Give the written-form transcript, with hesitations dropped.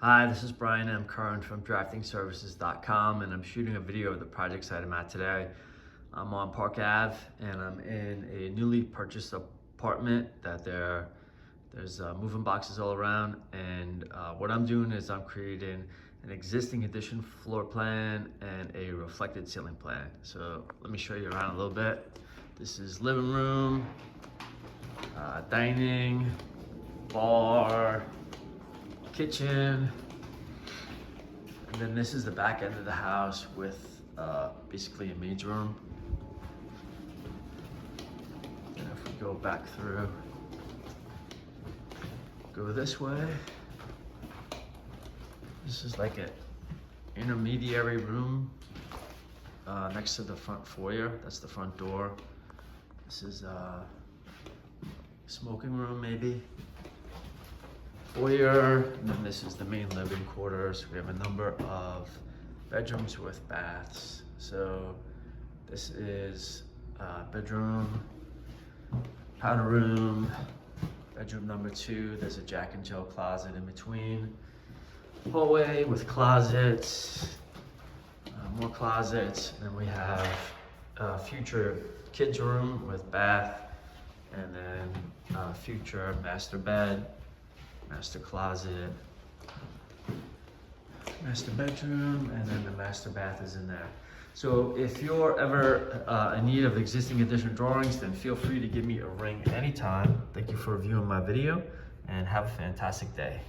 Hi, this is Brian M. Curran from draftingservices.com, and I'm shooting a video of the project site I'm at today. I'm on Park Ave and I'm in a newly purchased apartment that there's moving boxes all around, and what I'm doing is I'm creating an existing addition floor plan and a reflected ceiling plan. So let me show you around a little bit. This is living room, dining, bar, kitchen, and then this is the back end of the house with basically a maid's room. And if we go back through, go this way, this is like an intermediary room next to the front foyer. That's the front door. This is a smoking room maybe. Foyer, and then this is the main living quarters. We have a number of bedrooms with baths. So this is bedroom, powder room, bedroom number 2. There's a Jack and Jill closet in between. Hallway with closets, more closets. And then we have a future kids room with bath, and then future master bed, master closet, master bedroom, and then the master bath is in there. So if you're ever in need of existing addition drawings, then feel free to give me a ring anytime. Thank you for viewing my video, and have a fantastic day.